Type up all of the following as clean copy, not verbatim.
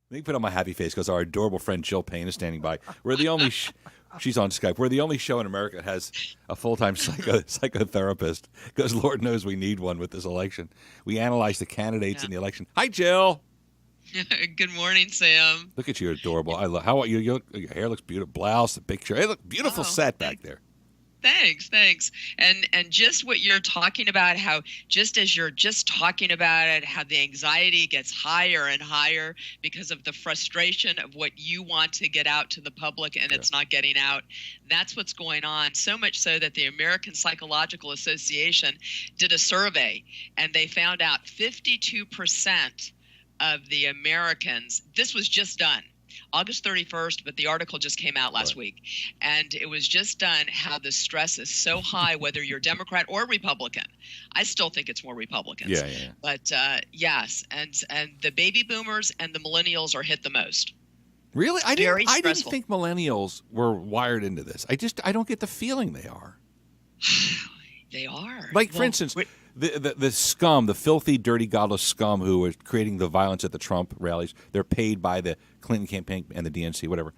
Let me put on my happy face because our adorable friend Jill Payne is standing by. We're the only she's on Skype. We're the only show in America that has a full-time psychotherapist because Lord knows we need one with this election. We analyze the candidates in the election. Hi, Jill. Good morning, Sam. Look at you, adorable. I love how you look. Your hair looks beautiful. Blouse, the picture. Hey, look, beautiful set back there. Thanks. And just what you're talking about, how just as you're just talking about it, how the anxiety gets higher and higher because of the frustration of what you want to get out to the public and it's not getting out. That's what's going on. So much so that the American Psychological Association did a survey and they found out 52% of the Americans, this was just done August 31st, but the article just came out last week. And it was just done how the stress is so high, whether you're Democrat or Republican. I still think it's more Republicans. Yeah. But yes, and the baby boomers and the millennials are hit the most. Really? I didn't think millennials were wired into this. I don't get the feeling they are. They are. Like, for instance, the scum, the filthy, dirty, godless scum who are creating the violence at the Trump rallies, they're paid by the Clinton campaign and the DNC, whatever.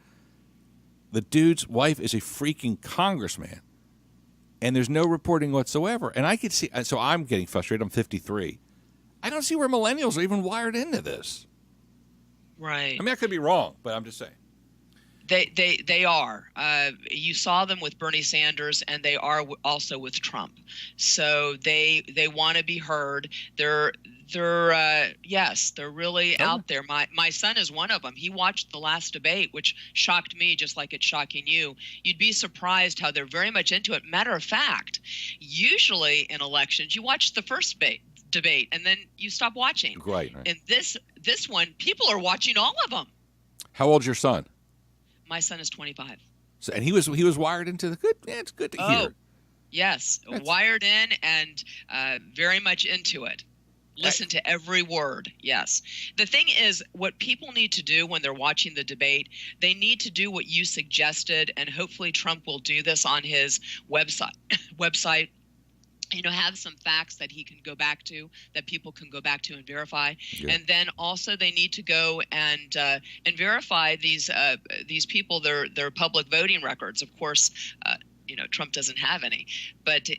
The dude's wife is a freaking congressman, and there's no reporting whatsoever. And I could see, so I'm getting frustrated. I'm 53. I don't see where millennials are even wired into this. Right. I mean, I could be wrong, but I'm just saying. They are. You saw them with Bernie Sanders, and they are also with Trump. So they want to be heard. They're really out there. My son is one of them. He watched the last debate, which shocked me, just like it's shocking you. You'd be surprised how they're very much into it. Matter of fact, usually in elections, you watch the first debate, and then you stop watching. Right. And this one, people are watching all of them. How old's your son? My son is 25. So, and he was wired into the good. Yeah, it's good to hear. Yes, wired in and very much into it. Listen to every word. Yes. The thing is, what people need to do when they're watching the debate, they need to do what you suggested, and hopefully Trump will do this on his website. Have some facts that he can go back to, that people can go back to and verify. Yeah. And then also they need to go and verify these people, their public voting records. Of course, Trump doesn't have any, but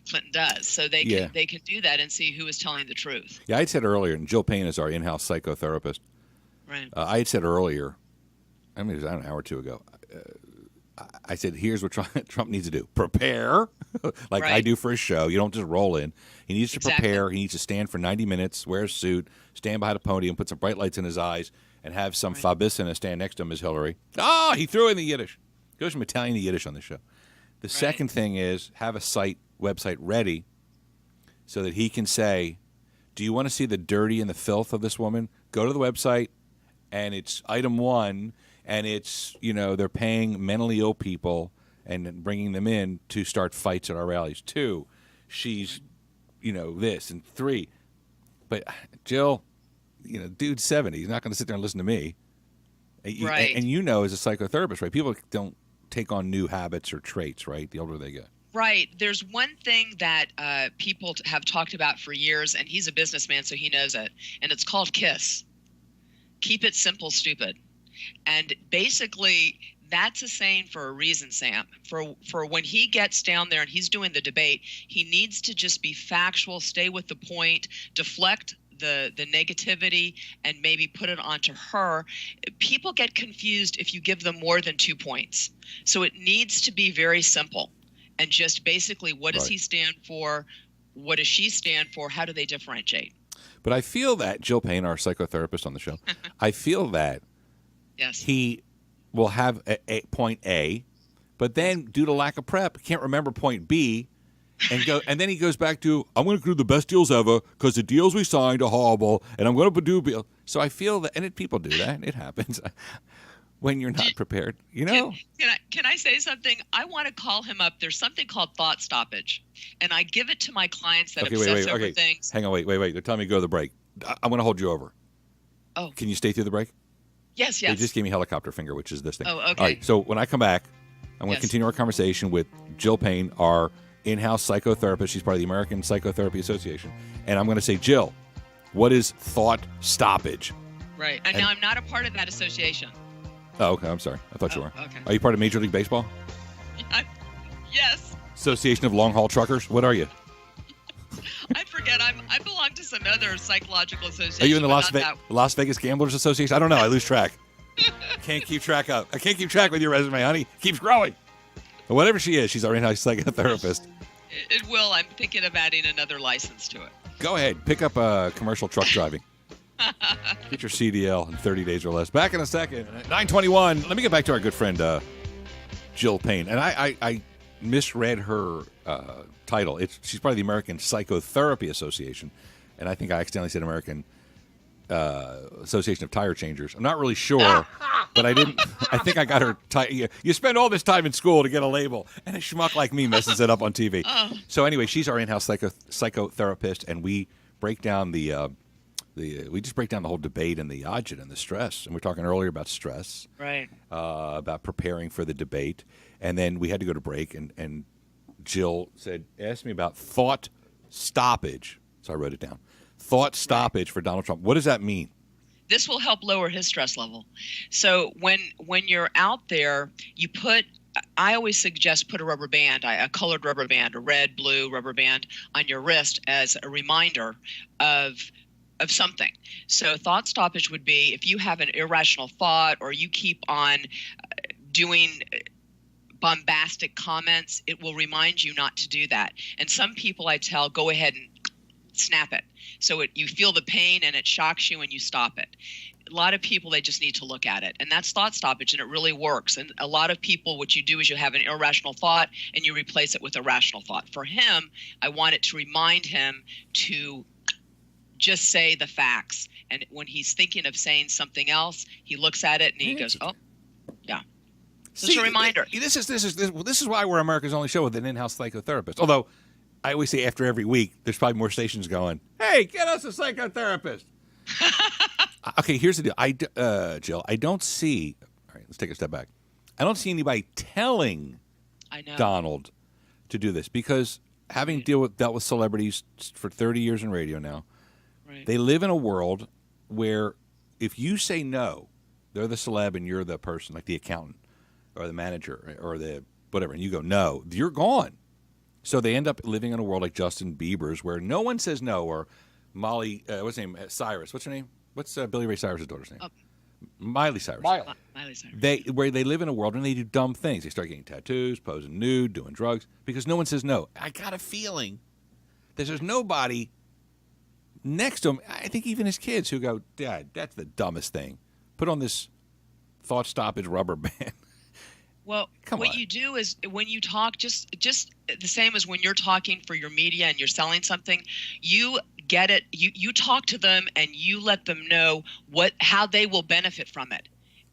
Clinton does. So they can do that and see who is telling the truth. Yeah, I had said earlier, and Jill Payne is our in-house psychotherapist. Right. I had said earlier, I mean, it was an hour or two ago, I said, here's what Trump needs to do. Prepare, like I do for a show. You don't just roll in. He needs to prepare. He needs to stand for 90 minutes, wear a suit, stand behind a podium, put some bright lights in his eyes, and have some Fabissina stand next to him as Hillary. He threw in the Yiddish. Goes from Italian to Yiddish on the show. The second thing is have a website ready so that he can say, do you want to see the dirty and the filth of this woman? Go to the website, and it's item 1, and it's, they're paying mentally ill people and bringing them in to start fights at our rallies. 2, she's, this. And 3, but Jill, dude's 70. He's not going to sit there and listen to me. Right. And as a psychotherapist, right, people don't take on new habits or traits, right, the older they get. Right. There's one thing that people have talked about for years, and he's a businessman, so he knows it, and it's called KISS. Keep it simple, stupid. And basically, that's a saying for a reason, Sam. For when he gets down there and he's doing the debate, he needs to just be factual, stay with the point, deflect the negativity, and maybe put it onto her. People get confused if you give them more than 2 points. So it needs to be very simple. And just basically, what does he stand for? What does she stand for? How do they differentiate? But I feel that, Jill Payne, our psychotherapist on the show, I feel that he will have a point A, but then due to lack of prep, can't remember point B, and then he goes back to, I'm going to do the best deals ever because the deals we signed are horrible, and I'm going to do. So I feel that, and people do that, it happens when you're not prepared. Can I say something? I want to call him up. There's something called thought stoppage, and I give it to my clients that obsess over things. Hang on, wait. They're telling me to go to the break. I'm going to hold you over. Oh. Can you stay through the break? Yes. They just gave me helicopter finger, which is this thing. Oh, okay. All right, so when I come back, I'm going to continue our conversation with Jill Payne, our in-house psychotherapist. She's part of the American Psychotherapy Association. And I'm going to say, Jill, what is thought stoppage? Right. And now I'm not a part of that association. Oh, okay. I'm sorry. I thought you were. Okay. Are you part of Major League Baseball? Yes. Association of Long Haul Truckers? What are you? I forget. I belong to some other psychological association. Are you in the Las Vegas Gamblers Association? I don't know. I lose track. Can't keep track with your resume, honey. Keeps growing. But whatever she is, she's our in-house psychotherapist. It will. I'm thinking of adding another license to it. Go ahead. Pick up commercial truck driving. Get your CDL in 30 days or less. Back in a second. 9:21. Let me get back to our good friend Jill Payne. And I misread her title. She's part of the American Psychotherapy Association. And I think I accidentally said American Association of Tire Changers. I'm not really sure, but I didn't. I think I got her. You spend all this time in school to get a label, and a schmuck like me messes it up on TV. So anyway, she's our in-house psychotherapist, and we break down we just break down the whole debate and the agita and the stress. And we were talking earlier about stress, right? About preparing for the debate, and then we had to go to break, and Jill asked me about thought stoppage. So I wrote it down. Thought stoppage for Donald Trump. What does that mean? This will help lower his stress level. So when you're out there, I always suggest put a rubber band, a colored rubber band, a red, blue rubber band on your wrist as a reminder of something. So thought stoppage would be if you have an irrational thought or you keep on doing bombastic comments, it will remind you not to do that. And some people I tell, go ahead and snap it. So you feel the pain and it shocks you and you stop it. A lot of people, they just need to look at it. And that's thought stoppage, and it really works. And a lot of people, what you do is you have an irrational thought and you replace it with a rational thought. For him, I want it to remind him to just say the facts. And when he's thinking of saying something else, he looks at it and he goes, oh, yeah. Just a reminder. This is why we're America's only show with an in-house psychotherapist. Although I always say after every week, there's probably more stations going, hey, get us a psychotherapist. Okay, here's the deal. Jill, I don't see, all right, let's take a step back. I don't see anybody telling Donald to do this because having dealt with celebrities for 30 years in radio now, they live in a world where if you say no, they're the celeb and you're the person, like the accountant or the manager or the whatever, and you go, no, you're gone. So they end up living in a world like Justin Bieber's where no one says no, or Molly, what's her name? Cyrus. What's her name? What's Billy Ray Cyrus' daughter's name? Miley Cyrus. Miley Cyrus. Where they live in a world and they do dumb things. They start getting tattoos, posing nude, doing drugs, because no one says no. I got a feeling that there's nobody next to him, I think even his kids, who go, Dad, that's the dumbest thing. Put on this thought stoppage rubber band. Well, what you do is when you talk, just the same as when you're talking for your media and you're selling something, you get it. You talk to them and you let them know how they will benefit from it.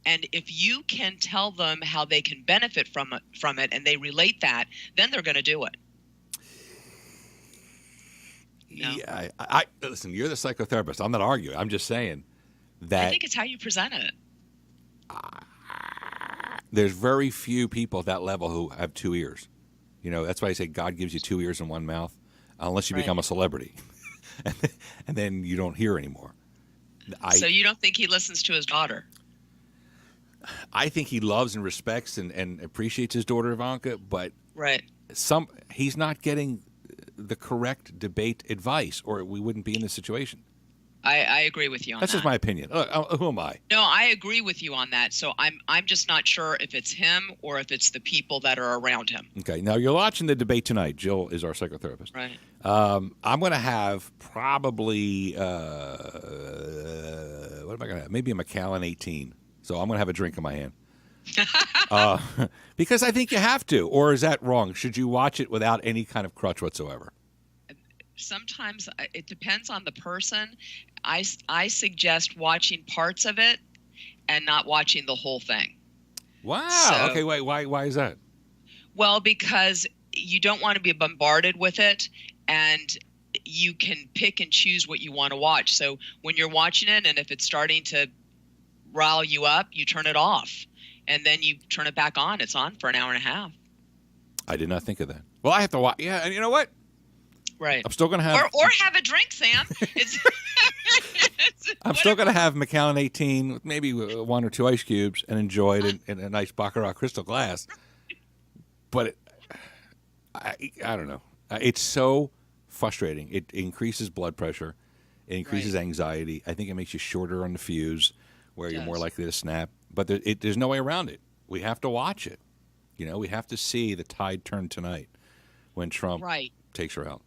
And if you can tell them how they can benefit from it and they relate that, then they're going to do it. No. Yeah, I listen, you're the psychotherapist. I'm not arguing. I'm just saying that I think it's how you present it. There's very few people at that level who have two ears. You know, that's why I say God gives you two ears and one mouth, unless you become a celebrity. and then you don't hear anymore. So you don't think he listens to his daughter? I think he loves and respects and appreciates his daughter Ivanka, but he's not getting the correct debate advice, or we wouldn't be in this situation. I agree with you on that. That's just my opinion. Who am I? No, I agree with you on that. So I'm just not sure if it's him or if it's the people that are around him. Okay. Now, you're watching the debate tonight. Jill is our psychotherapist. Right. I'm going to have probably, what am I going to have? Maybe a Macallan 18. So I'm going to have a drink in my hand. Because I think you have to. Or is that wrong? Should you watch it without any kind of crutch whatsoever? Sometimes it depends on the person. I suggest watching parts of it and not watching the whole thing. Wow. So, okay, wait. Why is that? Well, because you don't want to be bombarded with it, and you can pick and choose what you want to watch. So when you're watching it, and if it's starting to rile you up, you turn it off, and then you turn it back on. It's on for an hour and a half. I did not think of that. Well, I have to watch. Yeah, and you know what? Right. I'm still going to have... Or have a drink, Sam. It's I'm still going to have Macallan 18 with maybe one or two ice cubes and enjoy it in a nice Baccarat crystal glass. But I don't know. It's so frustrating. It increases blood pressure. It increases anxiety. I think it makes you shorter on the fuse, where you're more likely to snap. But there's no way around it. We have to watch it. We have to see the tide turn tonight when Trump takes her out.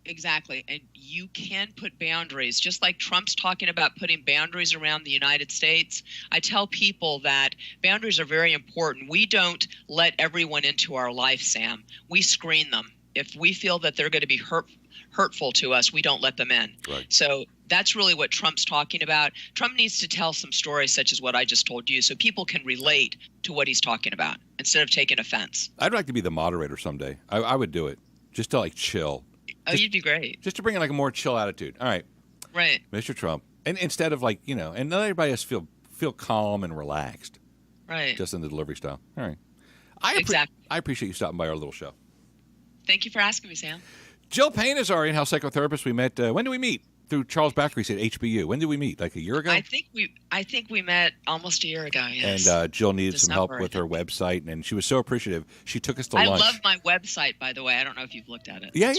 Exactly. And you can put boundaries, just like Trump's talking about putting boundaries around the United States. I tell people that boundaries are very important. We don't let everyone into our life, Sam. We screen them. If we feel that they're going to be hurtful to us, we don't let them in. Right. So that's really what Trump's talking about. Trump needs to tell some stories such as what I just told you so people can relate to what he's talking about instead of taking offense. I'd like to be the moderator someday. I would do it just to chill. You'd be great. Just to bring in a more chill attitude. All right. Right. Mr. Trump. And instead of and let everybody else feel calm and relaxed. Right. Just in the delivery style. All right. Exactly. I appreciate you stopping by our little show. Thank you for asking me, Sam. Jill Payne is our in-house psychotherapist. We met, when did we meet? Through Charles Backery's at HBU. When did we meet? Like a year ago? I think we met almost a year ago, yes. And Jill needed some help with her website, and she was so appreciative. She took us to lunch. I love my website, by the way. I don't know if you've looked at it. Yeah.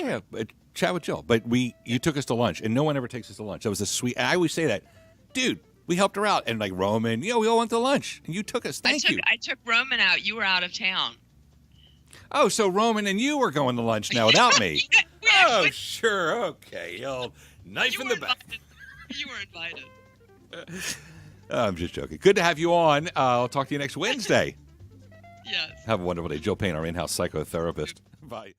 Chat with Jill. But you took us to lunch, and no one ever takes us to lunch. That was a sweet. I always say that, dude. We helped her out, and Roman, we all went to lunch, and you took us. Thank you. I took Roman out. You were out of town. Oh, so Roman and you were going to lunch now without me. Oh, sure. Okay. Knife in the back. You were invited. I'm just joking. Good to have you on. I'll talk to you next Wednesday. Yes. Have a wonderful day. Jill Payne, our in-house psychotherapist. Bye.